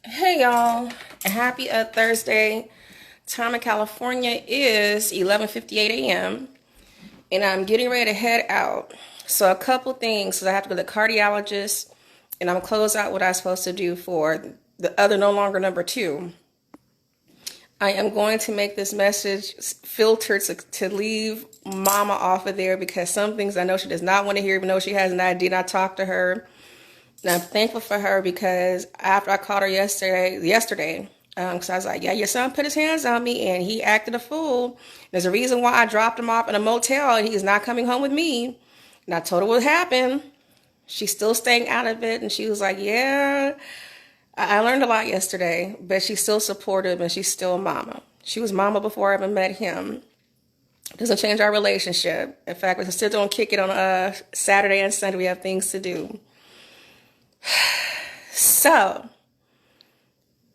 Hey y'all, happy Thursday. Time in California is 11:58 a.m. and I'm getting ready to head out. So a couple things, so I have to go to the cardiologist and I'm gonna close out what I'm supposed to do for the other no longer number two. I am going to make this message filtered to leave mama off of there because some things I know she does not want to hear, even though she has an ID and I talked to her. And I'm thankful for her because after I called her yesterday, because I was like, yeah, your son put his hands on me and he acted a fool. There's a reason why I dropped him off in a motel and he's not coming home with me. And I told her what happened. She's still staying out of it. And she was like, yeah, I learned a lot yesterday, but she's still supportive and she's still mama. She was mama before I even met him. Doesn't change our relationship. In fact, we still don't kick it on Saturday and Sunday. We have things to do. So,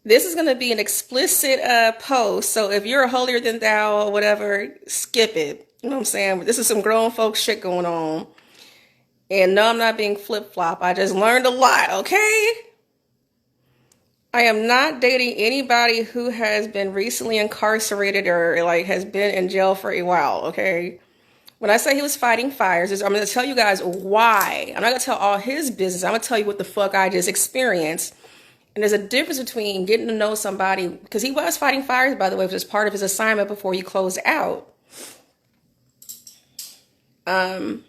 this is going to be an explicit post. So, if you're a holier than thou or whatever, skip it. You know what I'm saying? This is some grown folks shit going on. And no, I'm not being flip-flop. I just learned a lot, okay? I am not dating anybody who has been recently incarcerated or like has been in jail for a while, okay? When I say he was fighting fires, I'm going to tell you guys why. I'm not going to tell all his business. I'm going to tell you what the fuck I just experienced. And there's a difference between getting to know somebody, because he was fighting fires, by the way, which was part of his assignment before he closed out. Yeah,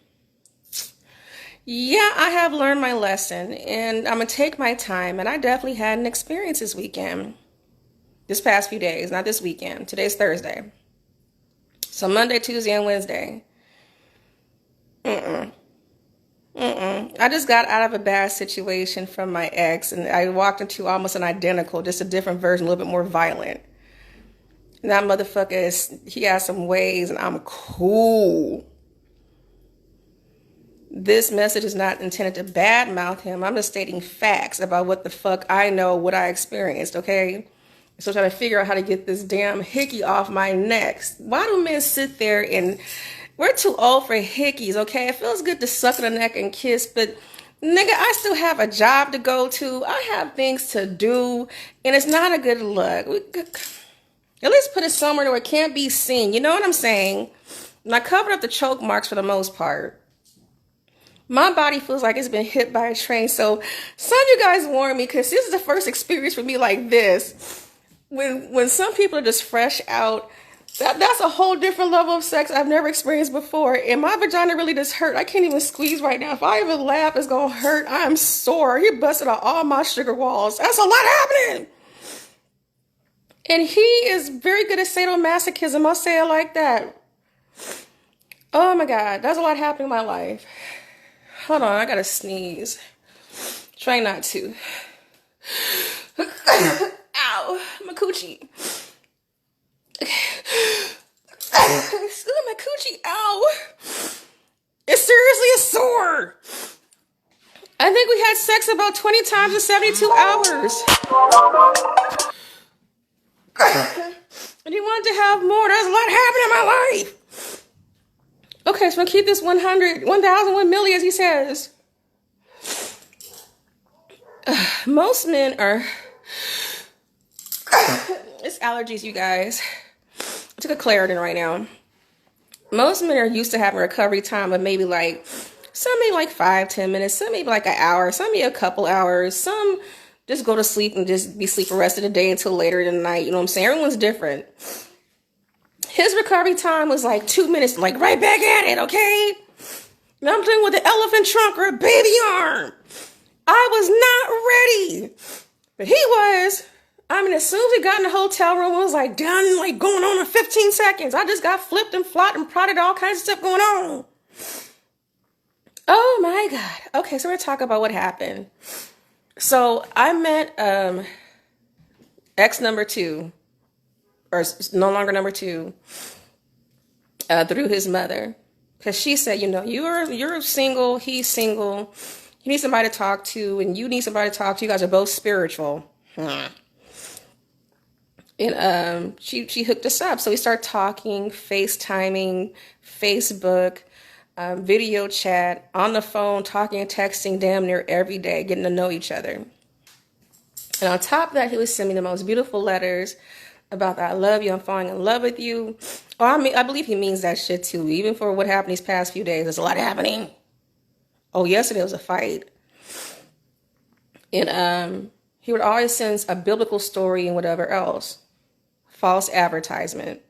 I have learned my lesson, and I'm going to take my time. And I definitely had an experience this weekend. This past few days, not this weekend. Today's Thursday. So Monday, Tuesday, and Wednesday. I just got out of a bad situation from my ex, and I walked into almost an identical, just a different version, a little bit more violent. And that motherfucker he has some ways, and I'm cool. This message is not intended to badmouth him. I'm just stating facts about what the fuck I know, what I experienced, okay? So I'm trying to figure out how to get this damn hickey off my neck. Why do men sit there and... We're too old for hickeys, okay? It feels good to suck on the neck and kiss, but nigga, I still have a job to go to. I have things to do, and it's not a good look. At least put it somewhere where it can't be seen. You know what I'm saying? And I covered up the choke marks for the most part. My body feels like it's been hit by a train, so some of you guys warned me because this is the first experience for me like this. When some people are just fresh out, that's a whole different level of sex I've never experienced before. And my vagina really just hurt. I can't even squeeze right now. If I even laugh, it's going to hurt. I'm sore. He busted out all my sugar walls. That's a lot happening. And he is very good at sadomasochism. I'll say it like that. Oh my God. There's a lot happening in my life. Hold on. I got to sneeze. Try not to. Ow. My coochie. My coochie, ow. It seriously is sore. I think we had sex about 20 times in 72 hours. And he wanted to have more. There's a lot happening in my life. Okay, so I'm gonna keep this 100, 1,000, 1 million, as he says. Most men are... It's allergies, you guys. I took a Claritin right now. Most men are used to having recovery time of maybe like, some maybe like 5-10 minutes, some maybe like an hour, some maybe a couple hours, some just go to sleep and just be asleep the rest of the day until later in the night. You know what I'm saying? Everyone's different. His recovery time was like 2 minutes, like right back at it, okay? Now I'm dealing with an elephant trunk or a baby arm. I was not ready, but he was. I mean, as soon as we got in the hotel room, it was like done, like going on in 15 seconds. I just got flipped and flopped and prodded, all kinds of stuff going on. Oh my God. Okay, so we're going to talk about what happened. So I met ex number two, or no longer number two, through his mother. Because she said, you know, you're single, he's single. You need somebody to talk to, and you need somebody to talk to. You guys are both spiritual. And she hooked us up. So we started talking, FaceTiming, Facebook, video chat, on the phone, talking and texting damn near every day, getting to know each other. And on top of that, he would send me the most beautiful letters about that. I love you. I'm falling in love with you. Oh, I believe he means that shit too. Even for what happened these past few days, there's a lot happening. Oh, yesterday was a fight. And he would always send a biblical story and whatever else. False advertisement.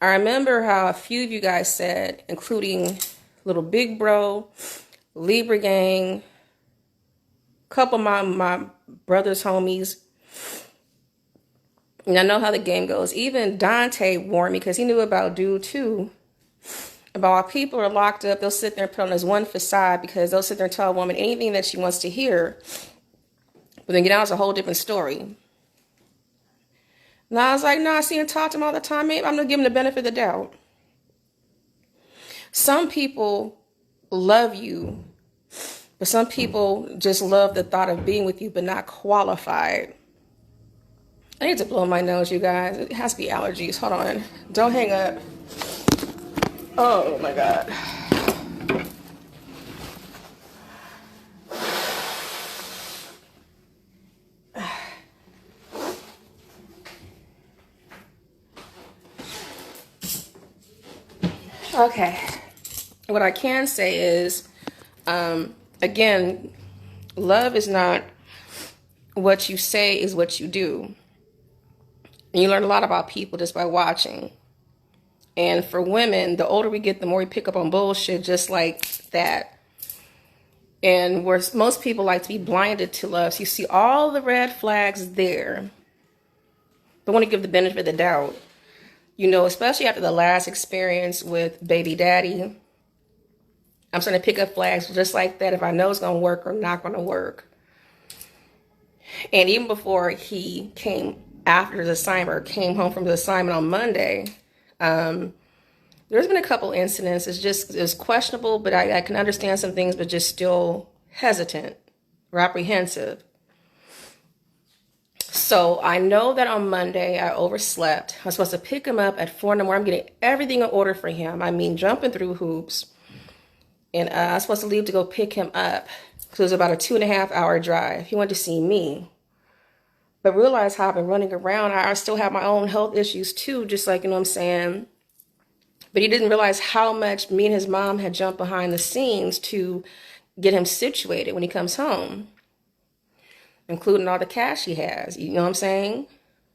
I remember how a few of you guys said, including Little Big Bro, Libra Gang, a couple of my brother's homies. And I know how the game goes. Even Dante warned me, because he knew about dude too, about while people are locked up, they'll sit there and put on this one facade, because they'll sit there and tell a woman anything that she wants to hear. But then get out, it's a whole different story. And I was like, no, I see him talk to him all the time. Maybe I'm going to give him the benefit of the doubt. Some people love you, but some people just love the thought of being with you, but not qualified. I need to blow my nose, you guys. It has to be allergies. Hold on. Don't hang up. Oh, my God. Okay. What I can say is, again, love is not what you say, is what you do. And you learn a lot about people just by watching. And for women, the older we get, the more we pick up on bullshit just like that. And where most people like to be blinded to love. So you see all the red flags there. But want to give the benefit of the doubt. You know, especially after the last experience with baby daddy, I'm starting to pick up flags just like that if I know it's going to work or not going to work. And even before he came after his assignment, or came home from the assignment on Monday, there's been a couple incidents. It's questionable, but I can understand some things, but just still hesitant or apprehensive. So I know that on Monday I overslept. I was supposed to pick him up at 4 in the morning. I'm getting everything in order for him. I mean, jumping through hoops. And I was supposed to leave to go pick him up, because it was about a 2.5-hour drive. He wanted to see me. But realize how I've been running around. I still have my own health issues too, just like, you know what I'm saying? But he didn't realize how much me and his mom had jumped behind the scenes to get him situated when he comes home, including all the cash he has. You know what I'm saying?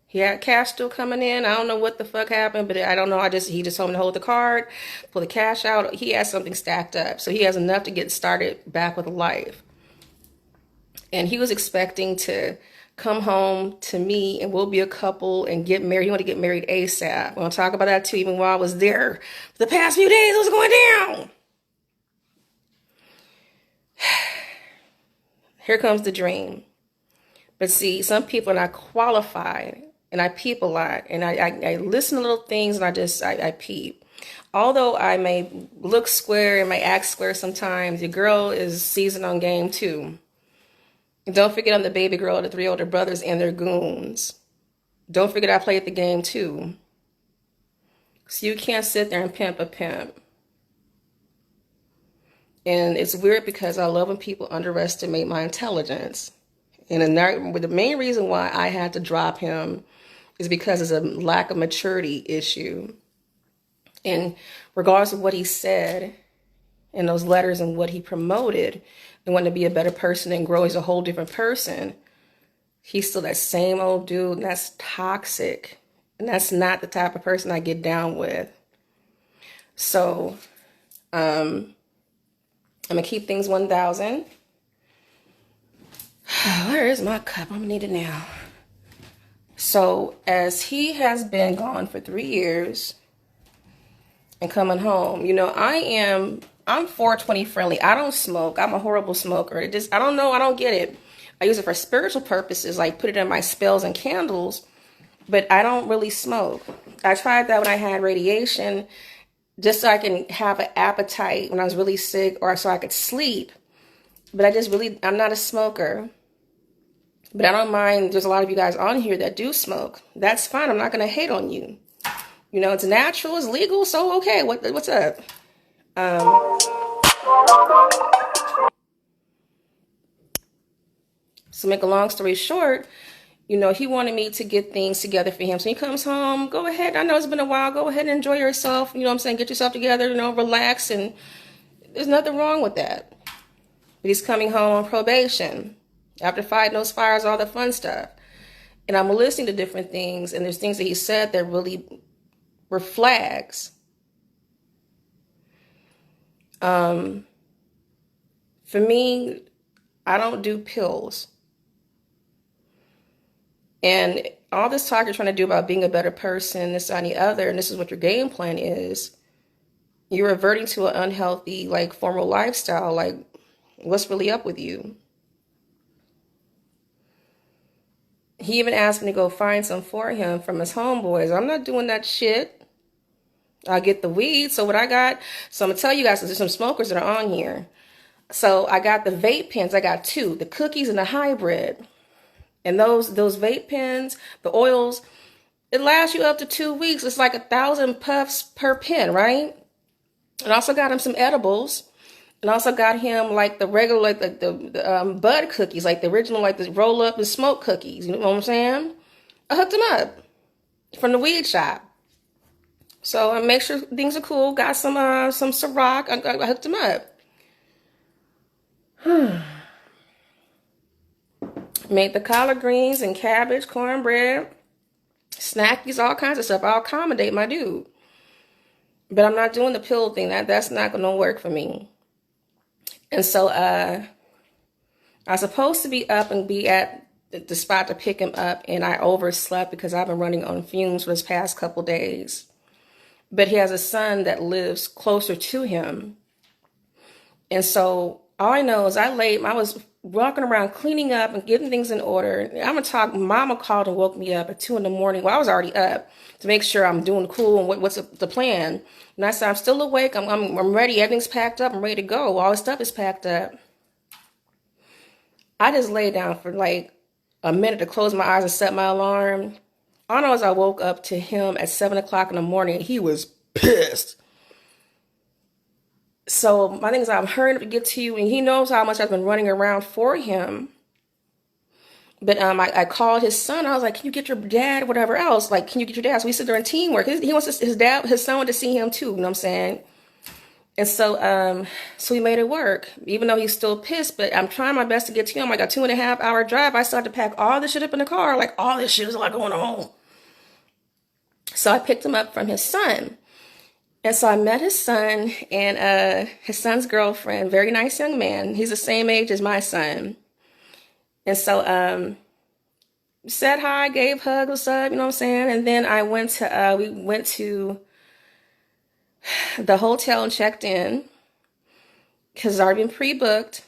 He had cash still coming in. I don't know what the fuck happened, but I don't know. He just told me to hold the card, pull the cash out. He has something stacked up. So he has enough to get started back with life. And he was expecting to come home to me and we'll be a couple and get married. He wanted to get married ASAP. We'll talk about that too, even while I was there. For the past few days, it was going down. Here comes the dream. But see, some people are not qualified, and I peep a lot, and I listen to little things, and I peep. Although I may look square and may act square sometimes, your girl is seasoned on game too. And don't forget, I'm the baby girl of the 3 older brothers and their goons. Don't forget I played the game too. So you can't sit there and pimp a pimp. And it's weird because I love when people underestimate my intelligence. And the main reason why I had to drop him is because it's a lack of maturity issue. And regardless of what he said in those letters and what he promoted, and wanted to be a better person and grow as a whole different person, he's still that same old dude, and that's toxic. And that's not the type of person I get down with. So, I'm going to keep things 1,000. Where is my cup? I'm going to need it now. So, as he has been gone for 3 years and coming home, you know, I'm 420 friendly. I don't smoke. I'm a horrible smoker. I don't know. I don't get it. I use it for spiritual purposes, like put it in my spells and candles, but I don't really smoke. I tried that when I had radiation, just so I can have an appetite when I was really sick, or so I could sleep. But I'm not a smoker. But I don't mind. There's a lot of you guys on here that do smoke. That's fine. I'm not going to hate on you. You know, it's natural, it's legal, so okay. What's up? So make a long story short, You know, he wanted me to get things together for him. So he comes home, go ahead. I know it's been a while. Go ahead and enjoy yourself. You know what I'm saying? Get yourself together, you know, relax. And there's nothing wrong with that. But he's coming home on probation after fighting those fires, all the fun stuff. And I'm listening to different things. And there's things that he said that really were flags. For me, I don't do pills. And all this talk you're trying to do about being a better person, this, that, and the other, and this is what your game plan is, you're reverting to an unhealthy, like, formal lifestyle. Like, what's really up with you? He even asked me to go find some for him from his homeboys. I'm not doing that shit. I get the weed. So what I got, so I'm going to tell you guys, there's some smokers that are on here. So I got the vape pens. I got two, the cookies and the hybrid. And those vape pens, the oils, it lasts you up to 2 weeks. It's like 1,000 puffs per pen, right? And also got him some edibles. And also got him like the regular, like the bud cookies, like the original, like the roll up and smoke cookies. You know what I'm saying? I hooked him up from the weed shop. So I make sure things are cool. Got some Ciroc. I hooked him up. Made the collard greens and cabbage, cornbread, snackies, all kinds of stuff. I'll accommodate my dude. But I'm not doing the pill thing. That's not going to work for me. And so I was supposed to be up and be at the spot to pick him up, and I overslept because I've been running on fumes for this past couple days. But he has a son that lives closer to him. And so all I know is I was walking around cleaning up and getting things in order. I'm going to talk, Mama called and woke me up at 2 a.m. Well, I was already up to make sure I'm doing cool and what's the plan. And I said, I'm still awake. I'm ready. Everything's packed up. I'm ready to go. All the stuff is packed up. I just laid down for like a minute to close my eyes and set my alarm. All I know is I woke up to him at 7 o'clock in the morning. He was pissed. So my thing is, I'm hurrying up to get to you, and he knows how much I've been running around for him. But I called his son. I was like, "Can you get your dad, whatever else? Like, can you get your dad?" So we sit there in teamwork. He wants his son wanted to see him too. You know what I'm saying? And so we made it work, even though he's still pissed. But I'm trying my best to get to him. Like a 2.5 hour drive. I started to pack all this shit up in the car. Like, all this shit is like going on. So I picked him up from his son. And so I met his son and his son's girlfriend, very nice young man. He's the same age as my son. And so said hi, gave hugs, what's up, you know what I'm saying? And then we went to the hotel and checked in because it's already been pre-booked.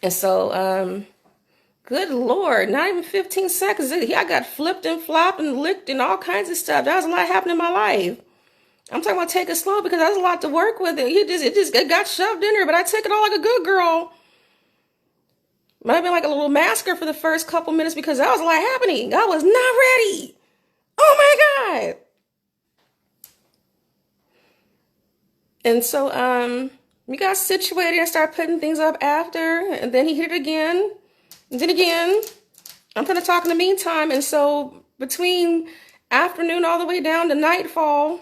And so, good Lord, not even 15 seconds. I got flipped and flopped and licked and all kinds of stuff. That was a lot happening in my life. I'm talking about take it slow because there's a lot to work with. It got shoved in there, but I took it all like a good girl. Might have been like a little massacre for the first couple minutes because that was a lot happening. I was not ready. Oh my God. And so we got situated and started putting things up after, and then he hit it again. And then again, I'm going to talk in the meantime. And so between afternoon all the way down to nightfall,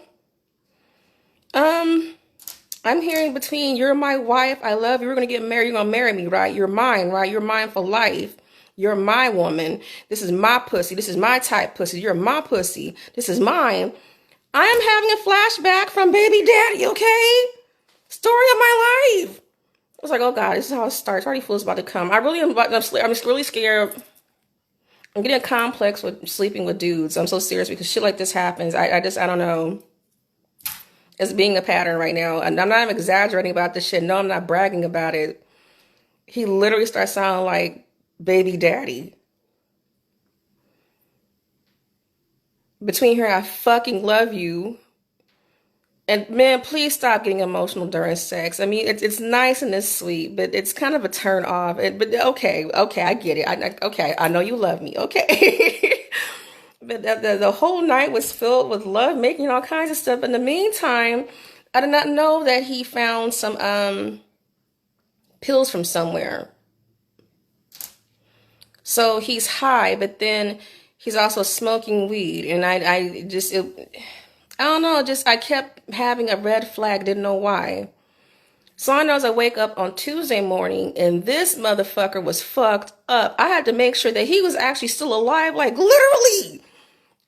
I'm hearing between, you're my wife, I love you, we're going to get married, you're going to marry me, right? You're mine, right? You're mine for life. You're my woman. This is my pussy. This is my type pussy. You're my pussy. This is mine. I am having a flashback from baby daddy, okay? Story of my life. I was like, oh God, this is how it starts. I already feel it's about to come. I'm really scared. I'm getting a complex with sleeping with dudes. I'm so serious because shit like this happens. I don't know. It's being a pattern right now. And I'm not even exaggerating about this shit. No, I'm not bragging about it. He literally starts sounding like baby daddy. Between here, I fucking love you. And man, please stop getting emotional during sex. I mean, it's nice and it's sweet, but it's kind of a turn off. But okay, I get it. Okay, I know you love me. Okay. But the whole night was filled with love making, all kinds of stuff. In the meantime, I did not know that he found some pills from somewhere. So he's high, but then he's also smoking weed. And I don't know, just I kept having a red flag, didn't know why. So I know as I wake up on Tuesday morning and this motherfucker was fucked up. I had to make sure that he was actually still alive, like literally.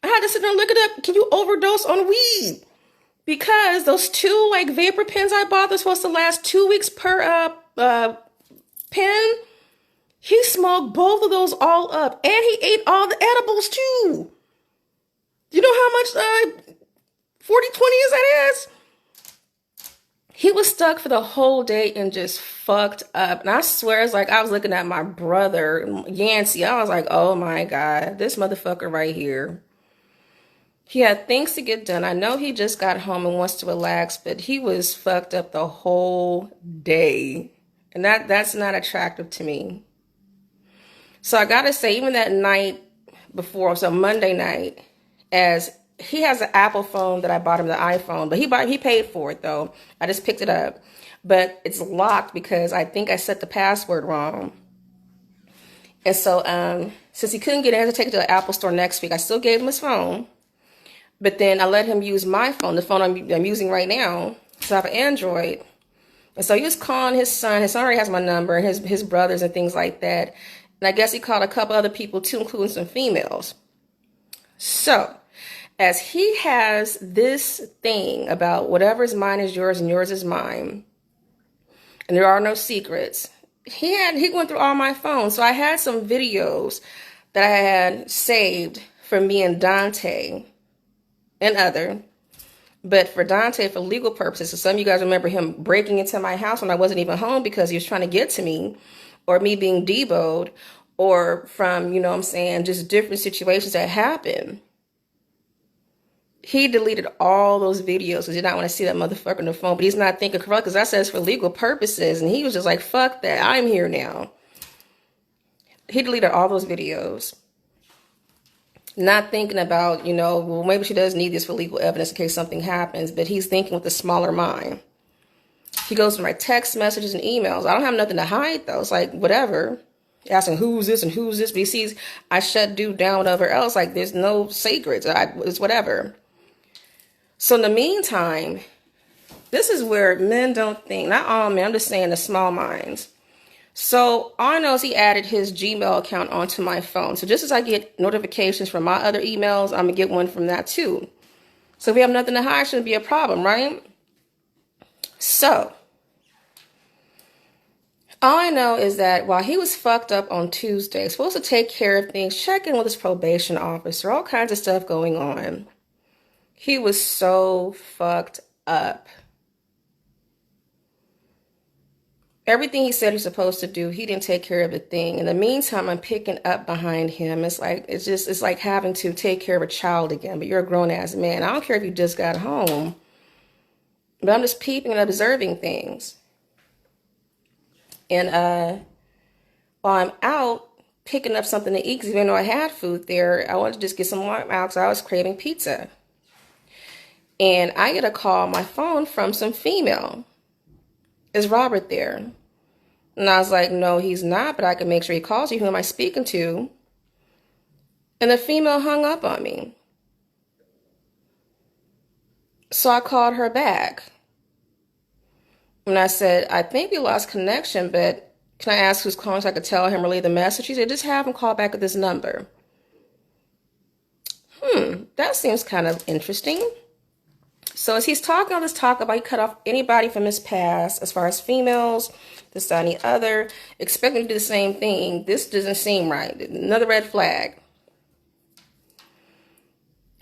I had to sit there and look it up. Can you overdose on weed? Because those two like vapor pens I bought that's supposed to last 2 weeks per pen, he smoked both of those all up. And he ate all the edibles too. You know how much 40/20 is that is? He was stuck for the whole day and just fucked up. And I swear it's like I was looking at my brother, Yancey. I was like, oh my God, this motherfucker right here. He had things to get done. I know he just got home and wants to relax, but he was fucked up the whole day. And that's not attractive to me. So I gotta say, even that night before, so Monday night, as he has an Apple phone that I bought him, the iPhone, but he paid for it though. I just picked it up, but it's locked because I think I set the password wrong. And so since he couldn't get in, I had to take it to the Apple store next week. I still gave him his phone, but then I let him use my phone, the phone I'm using right now. So I have an Android. And so he was calling his son. His son already has my number, and his brothers and things like that. And I guess he called a couple other people too, including some females. So as he has this thing about whatever is mine is yours and yours is mine, and there are no secrets, he went through all my phones. So I had some videos that I had saved for me and Dante and other, but for Dante for legal purposes. So some of you guys remember him breaking into my house when I wasn't even home because he was trying to get to me, or me being deboed, or from, you know what I'm saying, just different situations that happen. He deleted all those videos because he did not want to see that motherfucker on the phone. But he's not thinking correct because I said it's for legal purposes. And he was just like, fuck that. I'm here now. He deleted all those videos. Not thinking about, you know, well, maybe she does need this for legal evidence in case something happens. But he's thinking with a smaller mind. He goes to my text messages and emails. I don't have nothing to hide, though. It's like, whatever. Asking who's this and who's this. But he sees I shut dude down, whatever else. Like, there's no secrets. It's whatever. So in the meantime, this is where men don't think. Not all men. I'm just saying the small minds. So all I know is he added his Gmail account onto my phone. So just as I get notifications from my other emails, I'm going to get one from that too. So if we have nothing to hide, it shouldn't be a problem, right? So all I know is that while he was fucked up on Tuesday, supposed to take care of things, check in with his probation officer, all kinds of stuff going on. He was so fucked up. Everything he said he's supposed to do, he didn't take care of a thing. In the meantime, I'm picking up behind him. It's like having to take care of a child again, but you're a grown-ass man. I don't care if you just got home, but I'm just peeping and observing things. And while I'm out picking up something to eat, because even though I had food there, I wanted to just get some more out because I was craving pizza. And I get a call on my phone from some female. Is Robert there? And I was like, no, he's not, but I can make sure he calls you. Who am I speaking to? And the female hung up on me. So I called her back. And I said, I think we lost connection, but can I ask who's calling so I could tell him or leave the message? She said, just have him call back at this number. That seems kind of interesting. So as he's talking all this talk about he cut off anybody from his past, as far as females, this, that, and the other, expecting to do the same thing, this doesn't seem right. Another red flag.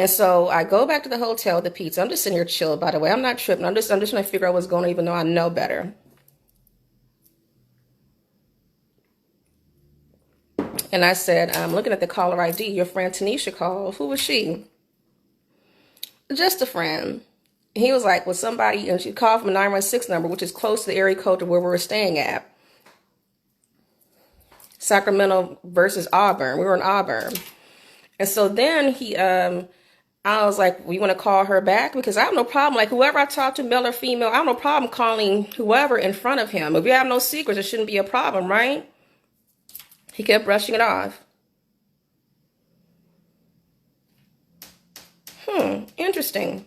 And so I go back to the hotel with the pizza. I'm just sitting here chill, by the way. I'm not tripping. I'm just trying to figure out what's going on, even though I know better. And I said, I'm looking at the caller ID. Your friend Tanisha called. Who was she? Just a friend. He was like, well, somebody, and she called from a 916 number, which is close to the area code to where we were staying at. Sacramento versus Auburn. We were in Auburn. And so then I was like, well, you want to call her back? Because I have no problem. Like, whoever I talk to, male or female, I have no problem calling whoever in front of him. If you have no secrets, it shouldn't be a problem, right? He kept brushing it off. Interesting.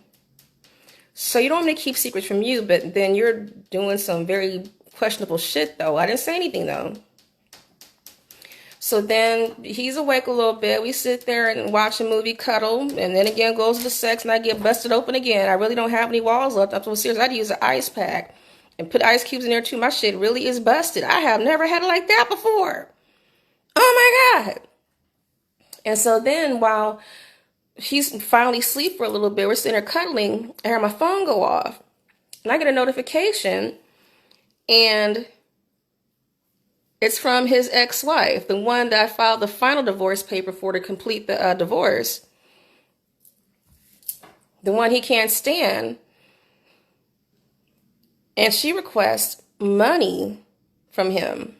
So you don't want me to keep secrets from you, but then you're doing some very questionable shit, though. I didn't say anything, though. So then he's awake a little bit. We sit there and watch a movie, cuddle, and then again goes to sex, and I get busted open again. I really don't have any walls left. I'm so serious. I had to use an ice pack and put ice cubes in there, too. My shit really is busted. I have never had it like that before. Oh, my God. And so then while he's finally asleep for a little bit, we're sitting there cuddling, I hear my phone go off. And I get a notification, and it's from his ex-wife, the one that I filed the final divorce paper for to complete the divorce. The one he can't stand. And she requests money from him.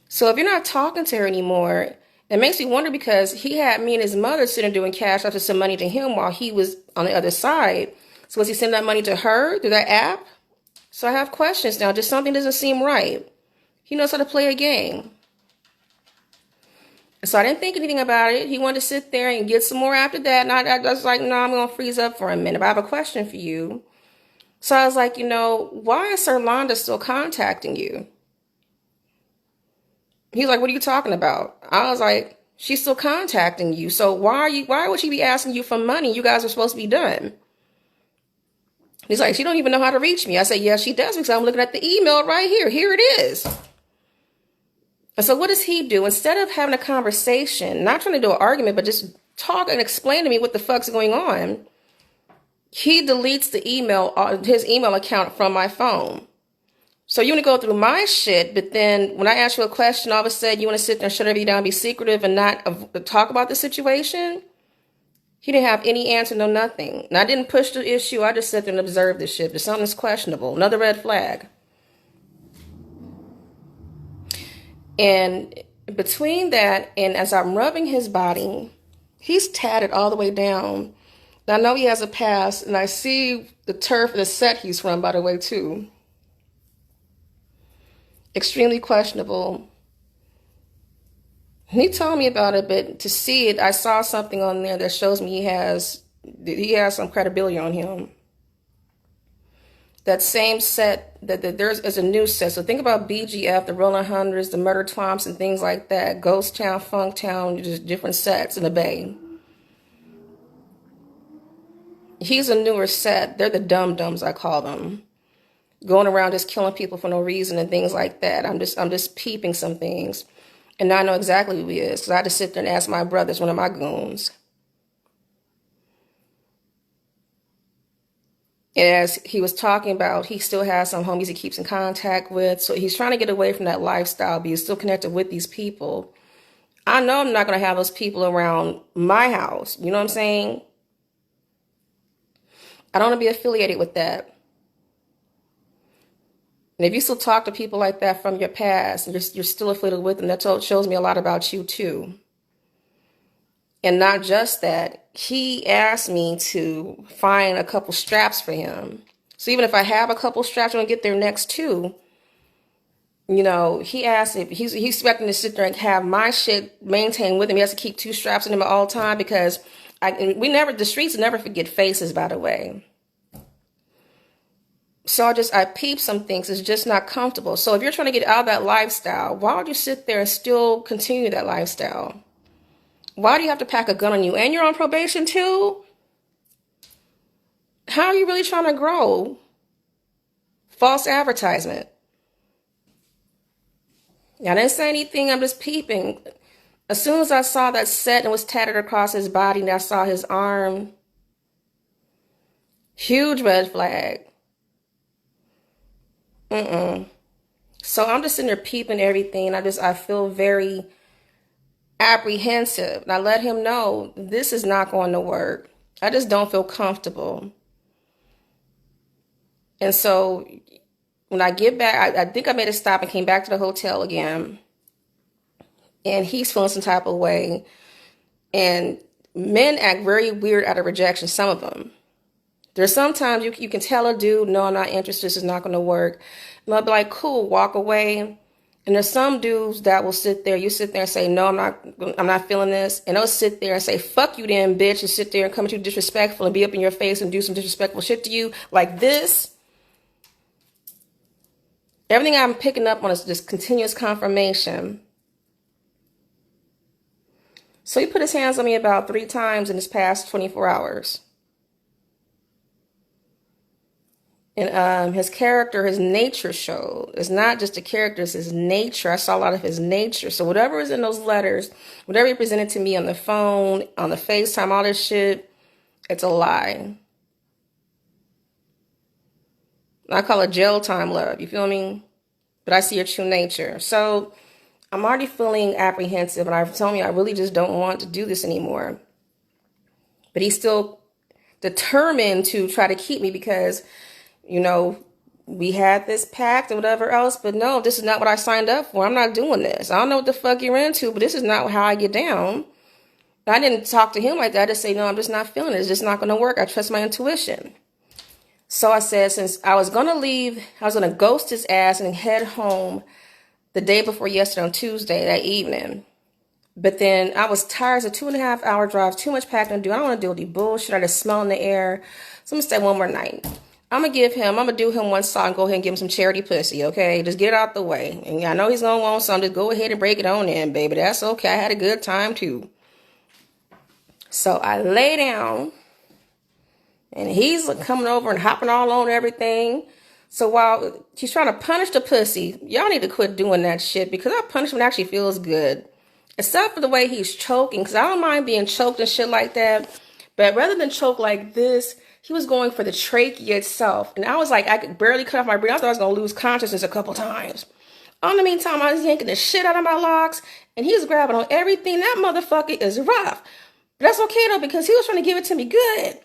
So if you're not talking to her anymore, it makes me wonder, because he had me and his mother sitting doing cash after some money to him while he was on the other side. So was he sending that money to her through that app? So I have questions now. Just something doesn't seem right. He knows how to play a game. So I didn't think anything about it. He wanted to sit there and get some more after that. And I was like, no, I'm going to freeze up for a minute. But I have a question for you. So I was like, why is Sir Londa still contacting you? He's like, what are you talking about? I was like, she's still contacting you. So why would she be asking you for money? You guys are supposed to be done. He's like, she don't even know how to reach me. I said, yeah, she does, because I'm looking at the email right here. Here it is. And so what does he do? Instead of having a conversation, not trying to do an argument, but just talk and explain to me what the fuck's going on, he deletes the email, his email account from my phone. So you want to go through my shit, but then when I ask you a question, all of a sudden you want to sit there and shut everything down, be secretive, and not talk about the situation? He didn't have any answer, no nothing. And I didn't push the issue. I just sat there and observed this shit. But something's questionable. Another red flag. And between that and as I'm rubbing his body, he's tatted all the way down. And I know he has a past, and I see the turf, the set he's from, by the way, too. Extremely questionable. He told me about it, but to see it, I saw something on there that shows me he has some credibility on him. That same set, that there's is a new set. So think about BGF, the Rolling Hundreds, the Murder Twomps, and things like that. Ghost Town, Funk Town, just different sets in the Bay. He's a newer set. They're the dum-dums, I call them. Going around just killing people for no reason and things like that. I'm just peeping some things. And now I know exactly who he is, because I had to sit there and ask my brothers, one of my goons. And as he was talking about, he still has some homies he keeps in contact with. So he's trying to get away from that lifestyle, but he's still connected with these people. I know I'm not going to have those people around my house. You know what I'm saying? I don't want to be affiliated with that. And if you still talk to people like that from your past, and you're still affiliated with them, that shows me a lot about you too. And not just that, he asked me to find a couple straps for him. So even if I have a couple straps, I'm going to get there next too. He asked if he's expecting to sit there and have my shit maintained with him. He has to keep 2 straps in him at all time, because the streets never forget faces, by the way. So I peep some things. It's just not comfortable. So if you're trying to get out of that lifestyle, why would you sit there and still continue that lifestyle? Why do you have to pack a gun on you? And you're on probation too? How are you really trying to grow? False advertisement. I didn't say anything. I'm just peeping. As soon as I saw that set and was tattered across his body, and I saw his arm, huge red flag. So I'm just sitting there peeping everything. I feel very apprehensive. And I let him know this is not going to work. I just don't feel comfortable. And so when I get back, I think I made a stop and came back to the hotel again. And he's feeling some type of way. And men act very weird out of rejection, some of them. There's sometimes you can tell a dude, no, I'm not interested, this is not going to work. And I'll be like, cool, walk away. And there's some dudes that will sit there, you sit there and say, no, I'm not feeling this. And they'll sit there and say, fuck you then, bitch, and sit there and come at you disrespectful and be up in your face and do some disrespectful shit to you like this. Everything I'm picking up on is just continuous confirmation. So he put his hands on me about 3 times in this past 24 hours. And his character, his nature showed. It's not just a character, it's his nature. I saw a lot of his nature. So whatever is in those letters, whatever he presented to me on the phone, on the FaceTime, all this shit, it's a lie. I call it jail time love, you feel me? But I see your true nature. So I'm already feeling apprehensive, and I've told me I really just don't want to do this anymore. But he's still determined to try to keep me because, you know, we had this pact and whatever else, but no, this is not what I signed up for. I'm not doing this. I don't know what the fuck you're into, but this is not how I get down. I didn't talk to him like that. I just say, no, I'm just not feeling it. It's just not going to work. I trust my intuition. So I said, since I was going to leave, I was going to ghost his ass and head home the day before yesterday on Tuesday, that evening. But then I was tired. It's a 2.5-hour drive, too much packing to do. I don't want to deal with the bullshit. I just smell in the air. So I'm going to stay one more night. I'm going to do him one song and go ahead and give him some charity pussy, okay? Just get it out the way. And I know he's going to want some. Just go ahead and break it on in, baby. That's okay. I had a good time, too. So I lay down, and he's coming over and hopping all on everything. So while he's trying to punish the pussy, y'all need to quit doing that shit because that punishment actually feels good. Except for the way he's choking, because I don't mind being choked and shit like that. But rather than choke like this, he was going for the trachea itself. And I was like, I could barely cut off my breath. I thought I was going to lose consciousness a couple times. In the meantime, I was yanking the shit out of my locks, and he was grabbing on everything. That motherfucker is rough. But that's okay, though, because he was trying to give it to me good.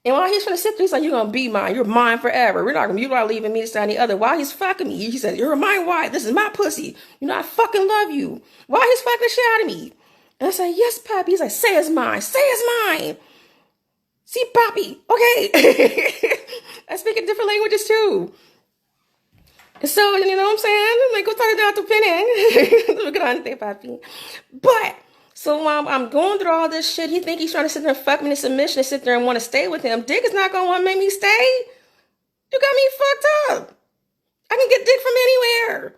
And while he's trying to sit there, he's like, you're going to be mine. You're mine forever. You're not leaving me to stand the other. While he's fucking me, he said, you're my wife. This is my pussy. You know, I fucking love you. While he's fucking the shit out of me. And I said, yes, Pappy. He's like, say it's mine. Say it's mine. See, Papi. Okay. I speak in different languages, too. So, you know what I'm saying? Me gusta de tu pene. Grande, Papi. But, so while I'm going through all this shit, he think he's trying to sit there and fuck me in submission and sit there and want to stay with him. Dick is not going to want to make me stay. You got me fucked up. I can get dick from anywhere.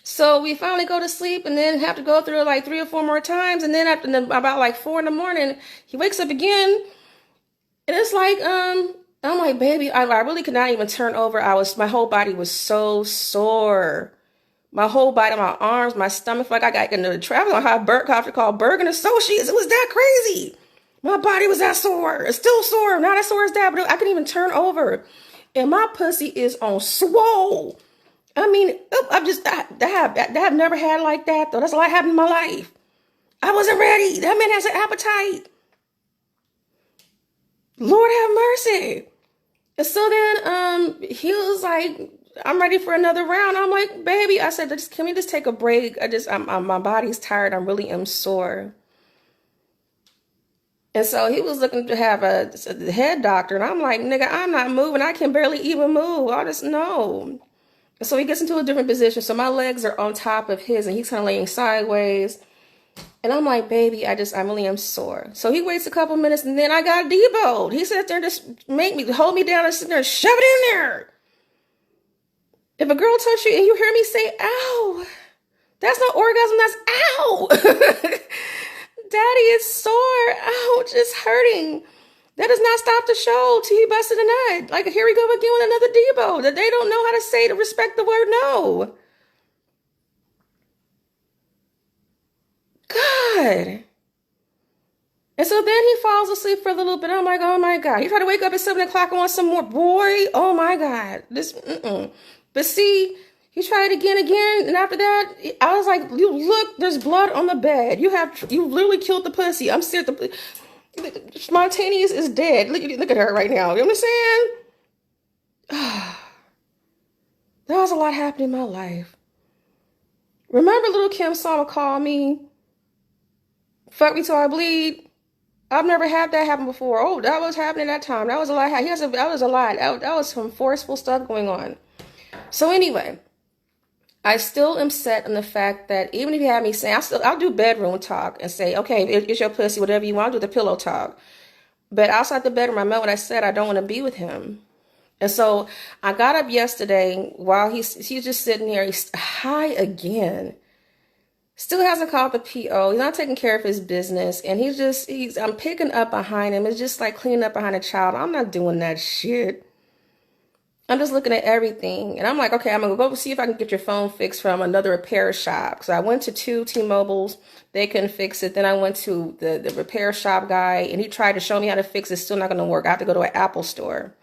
So we finally go to sleep and then have to go through it like 3 or 4 more times. And then after about like 4 in the morning, he wakes up again. And it's like, I'm like, baby, I really could not even turn over. My whole body was so sore. My whole body, my arms, my stomach, like I got into the travel. I had a doctor called Bergen Associates. It was that crazy. My body was that sore. It's still sore. Not as sore as that, but I couldn't even turn over. And my pussy is on swole. I mean, I have never had like that, though. That's a lot happened in my life. I wasn't ready. That man has an appetite. Lord have mercy. And so then he was like, I'm ready for another round. I'm like, baby, I said, can we just take a break? My body's tired. I really am sore. And so he was looking to have a head doctor. And I'm like, nigga, I'm not moving. I can barely even move. I just know. So he gets into a different position. So my legs are on top of his and he's kind of laying sideways. And I'm like, baby, I really am sore. So he waits a couple minutes and then I got deboed. He sat there and just hold me down and sit there and shove it in there. If a girl touches you and you hear me say, ow, that's not orgasm, that's ow. Daddy is sore. Ouch, it's hurting. That does not stop the show till you busted a nut. Like, here we go again with another debo that they don't know how to say to respect the word no. God. And so then he falls asleep for a little bit. I'm like, oh my God. He tried to wake up at 7 o'clock and want some more. Boy, oh my God. But see, he tried again. And after that, I was like, look, there's blood on the bed. You literally killed the pussy. I'm serious. Spontaneous is dead. Look at her right now. You know what I'm saying? There was a lot happening in my life. Remember little Kim Sama called me, fuck me till I bleed? I've never had that happen before. Oh, that was happening that time. That was a lot. That was a lot. That was some forceful stuff going on. So anyway, I still am set on the fact that even if you have me saying, I'll do bedroom talk and say, okay, it's your pussy, whatever you want, I'll do the pillow talk. But outside the bedroom, I meant what I said. I don't want to be with him. And so I got up yesterday while he's just sitting here. He's high again. Still hasn't called the PO. He's not taking care of his business. And I'm picking up behind him. It's just like cleaning up behind a child. I'm not doing that shit. I'm just looking at everything. And I'm like, okay, I'm going to go see if I can get your phone fixed from another repair shop. So I went to 2 T-Mobiles. They couldn't fix it. Then I went to the repair shop guy, and he tried to show me how to fix it. It's still not going to work. I have to go to an Apple store.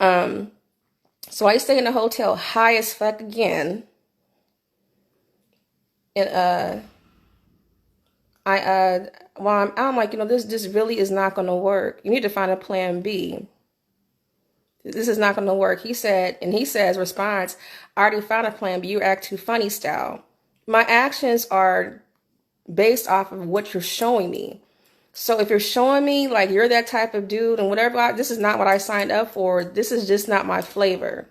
So I stay in the hotel high as fuck again. And I'm like, this really is not going to work. You need to find a plan B. This is not going to work. He says, response, I already found a plan B. You act too funny style. My actions are based off of what you're showing me. So if you're showing me like you're that type of dude and whatever, this is not what I signed up for. This is just not my flavor.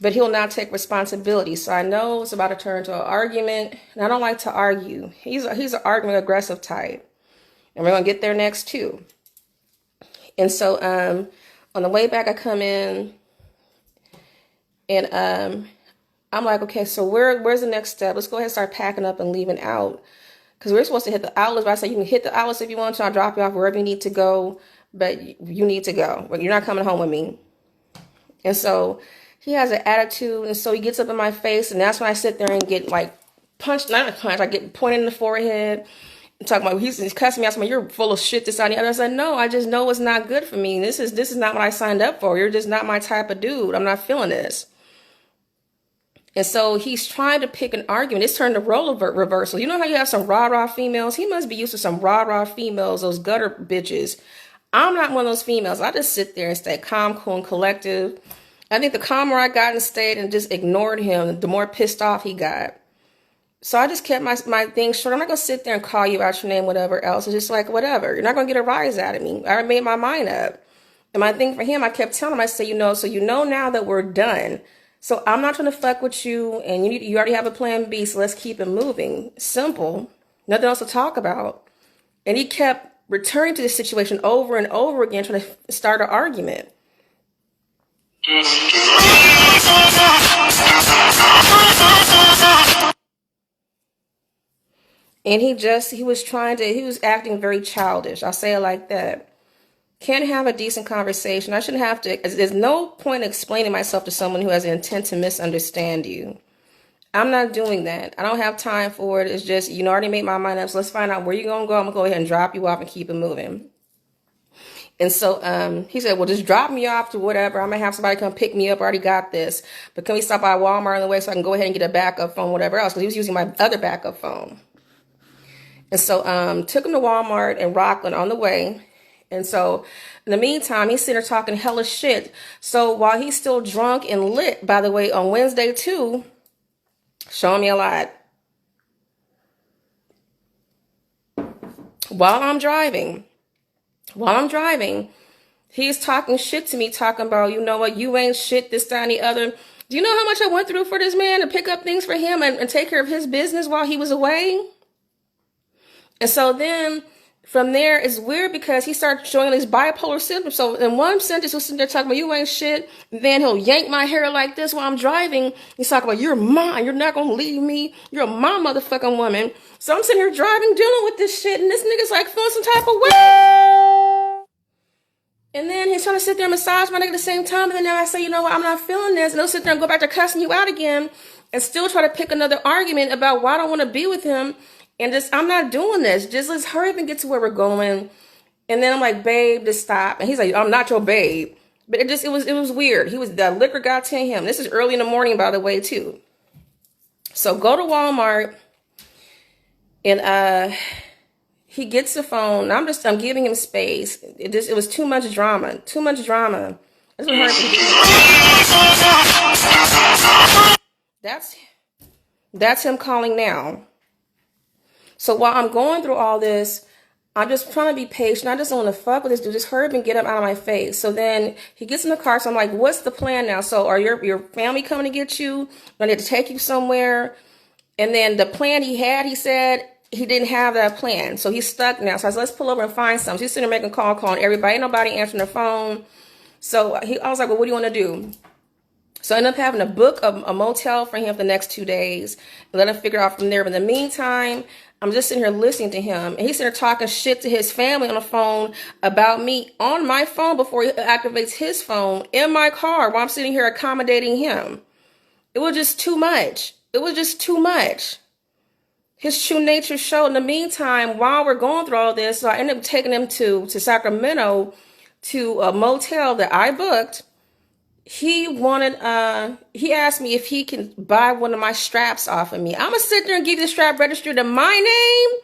But he'll now take responsibility. So I know it's about to turn into an argument. And I don't like to argue. He's an argument aggressive type. And we're going to get there next too. And so on the way back, I come in and I'm like, okay, so where's the next step? Let's go ahead and start packing up and leaving out. Because we're supposed to hit the outlets. But I said, you can hit the outlets if you want to. I'll drop you off wherever you need to go. But you need to go. You're not coming home with me. And so he has an attitude. And so he gets up in my face. And that's when I sit there and get like punched. Not a punch. I get pointed in the forehead. And talking about, he's cussing me out. Saying, you're full of shit, this, that, and the other. I said, no, I just know it's not good for me. This is not what I signed up for. You're just not my type of dude. I'm not feeling this. And so he's trying to pick an argument. It's turned to role reversal. You know how you have some rah-rah females? He must be used to some rah-rah females, those gutter bitches. I'm not one of those females. I just sit there and stay calm, cool, and collective. I think the calmer I got and stayed and just ignored him, the more pissed off he got. So I just kept my thing short. I'm not going to sit there and call you out your name, whatever else. It's just like, whatever. You're not going to get a rise out of me. I already made my mind up. And my thing for him, I kept telling him, I said, so you know now that we're done. So I'm not trying to fuck with you, and you already have a plan B, so let's keep it moving. Simple. Nothing else to talk about. And he kept returning to this situation over and over again, trying to start an argument. And he was acting very childish. I'll say it like that. Can't have a decent conversation. I shouldn't have to. There's no point in explaining myself to someone who has an intent to misunderstand you. I'm not doing that. I don't have time for it. It's just, already made my mind up. So let's find out where you're going to go. I'm going to go ahead and drop you off and keep it moving. And so he said, well, just drop me off to whatever. I'm going to have somebody come pick me up. I already got this. But can we stop by Walmart on the way so I can go ahead and get a backup phone, whatever else? Because he was using my other backup phone. And so took him to Walmart in Rockland on the way. And so in the meantime, he's sitting there talking hella shit. So while he's still drunk and lit, by the way, on Wednesday too, showing me a lot. While I'm driving, he's talking shit to me, talking about, you know what, you ain't shit, this, that, and the other. Do you know how much I went through for this man to pick up things for him and take care of his business while he was away? And so then from there, it's weird because he started showing these bipolar symptoms. So in one sentence, he'll sit there talking about, you ain't shit. And then he'll yank my hair like this while I'm driving. He's talking about, you're mine. You're not going to leave me. You're my motherfucking woman. So I'm sitting here driving, dealing with this shit. And this nigga's like feeling some type of way. And then he's trying to sit there and massage my nigga at the same time. And then now I say, you know what? I'm not feeling this. And he'll sit there and go back to cussing you out again and still try to pick another argument about why I don't want to be with him. And I'm not doing this. Just let's hurry up and get to where we're going. And then I'm like, babe, just stop. And he's like, I'm not your babe. But it was weird. The liquor got to him. This is early in the morning, by the way, too. So go to Walmart and he gets the phone. I'm giving him space. It was too much drama. Too much drama. That's him calling now. So while I'm going through all this, I'm just trying to be patient. I just don't want to fuck with this dude. Just hurry up and get him out of my face. So then he gets in the car. So I'm like, what's the plan now? So are your family coming to get you? I need to take you somewhere. And then the plan he had, he said he didn't have that plan. So he's stuck now. So I said, let's pull over and find something. So he's sitting there making calling everybody. Ain't nobody answering their phone. So I was like, well, what do you want to do? So I ended up having to book a motel for him for the next 2 days and let him figure out from there. But in the meantime, I'm just sitting here listening to him. And he's sitting there talking shit to his family on the phone about me on my phone before he activates his phone in my car while I'm sitting here accommodating him. It was just too much. It was just too much. His true nature showed. In the meantime, while we're going through all this, so I ended up taking him to Sacramento to a motel that I booked. He asked me if he can buy one of my straps off of me. I'm going to sit there and give you the strap registered in my name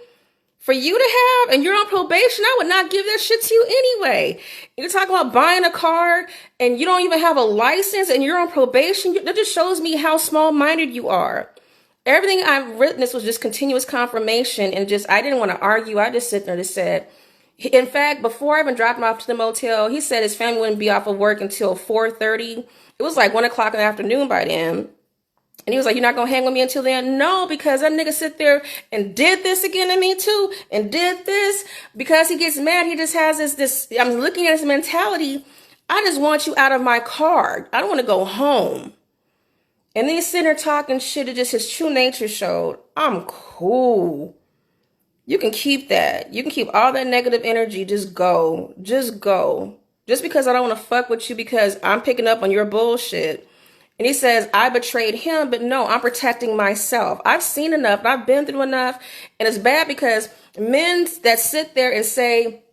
for you to have, and you're on probation. I would not give that shit to you anyway. You're talking about buying a car and you don't even have a license and you're on probation. That just shows me how small-minded you are. Everything I've witnessed was just continuous confirmation, and I didn't want to argue. I just sit there and just said, in fact, before I even dropped him off to the motel, he said his family wouldn't be off of work until 4:30. It was like 1 o'clock in the afternoon by then. And he was like, you're not going to hang with me until then? No, because that nigga sit there and did this again to me too, and did this. Because he gets mad, he just has this, I'm looking at his mentality. I just want you out of my car. I don't want to go home. And then he's sitting there talking shit. It just his true nature showed. I'm cool. You can keep that. You can keep all that negative energy. Just go. Just go. Just because I don't want to fuck with you because I'm picking up on your bullshit. And he says, I betrayed him, but no, I'm protecting myself. I've seen enough. And I've been through enough. And it's bad because men that sit there and say,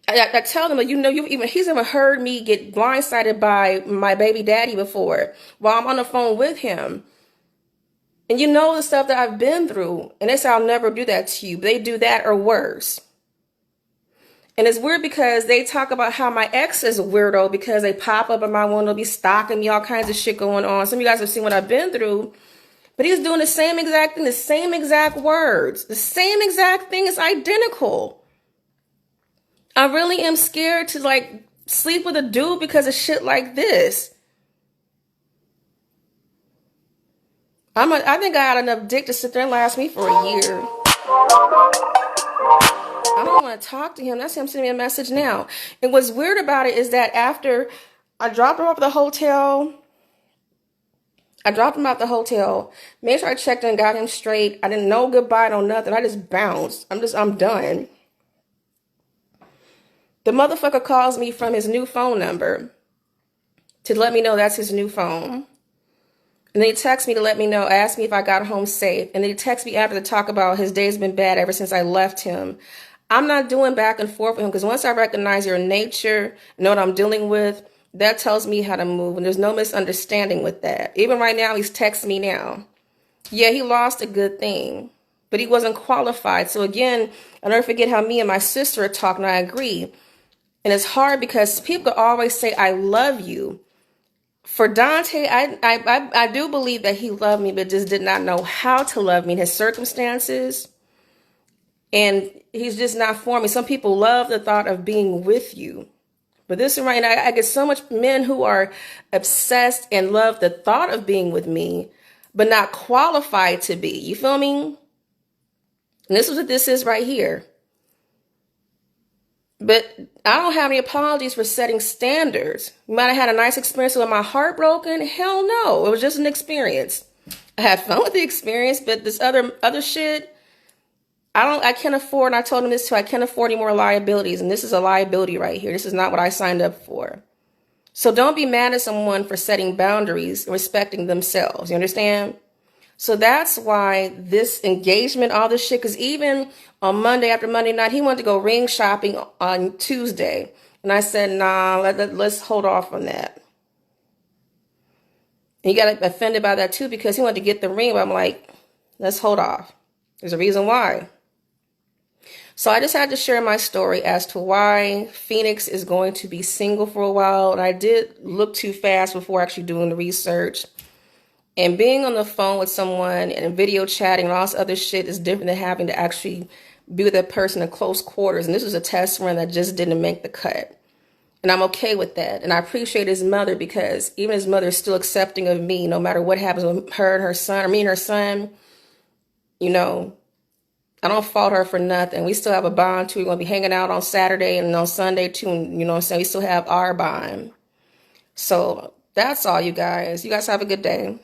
I tell them, he's never heard me get blindsided by my baby daddy before while I'm on the phone with him. And you know the stuff that I've been through. And they say, I'll never do that to you. But they do that or worse. And it's weird because they talk about how my ex is a weirdo because they pop up in my window, be stalking me, all kinds of shit going on. Some of you guys have seen what I've been through. But he's doing the same exact thing, the same exact words. The same exact thing is identical. I really am scared to sleep with a dude because of shit like this. I think I had enough dick to sit there and last me for a year. I don't want to talk to him. That's him sending me a message now. And what's weird about it is that after I dropped him off at the hotel, made sure I checked in and got him straight. I didn't know goodbye, no nothing. I just bounced. I'm done. The motherfucker calls me from his new phone number to let me know that's his new phone. And then he texts me to let me know, ask me if I got home safe. And then he texts me after to talk about his day's been bad ever since I left him. I'm not doing back and forth with him because once I recognize your nature, know what I'm dealing with, that tells me how to move. And there's no misunderstanding with that. Even right now, he's texting me now. Yeah, he lost a good thing, but he wasn't qualified. So again, I'll never forget how me and my sister are talking. I agree. And it's hard because people always say, I love you. For Dante, I do believe that he loved me, but just did not know how to love me in his circumstances. And he's just not for me. Some people love the thought of being with you. But this is right now, I get so much men who are obsessed and love the thought of being with me, but not qualified to be. You feel me? And this is what this is right here. But I don't have any apologies for setting standards. You might have had a nice experience with my heart broken. Hell no. It was just an experience. I had fun with the experience, but this other shit, I can't afford, and I told him this too, I can't afford any more liabilities. And this is a liability right here. This is not what I signed up for. So don't be mad at someone for setting boundaries and respecting themselves. You understand? So that's why this engagement, all this shit, because even on Monday after Monday night, he wanted to go ring shopping on Tuesday. And I said, nah, let's hold off on that. And he got offended by that too because he wanted to get the ring. But I'm like, let's hold off. There's a reason why. So I just had to share my story as to why Phoenix is going to be single for a while. And I did look too fast before actually doing the research. And being on the phone with someone and video chatting and all this other shit is different than having to actually be with that person in close quarters. And this was a test run that just didn't make the cut. And I'm okay with that. And I appreciate his mother, because even his mother is still accepting of me no matter what happens with her and her son, or me and her son. You know, I don't fault her for nothing. We still have a bond too. We're going to be hanging out on Saturday and on Sunday too. And, you know what I'm saying? We still have our bond. So that's all, you guys. You guys have a good day.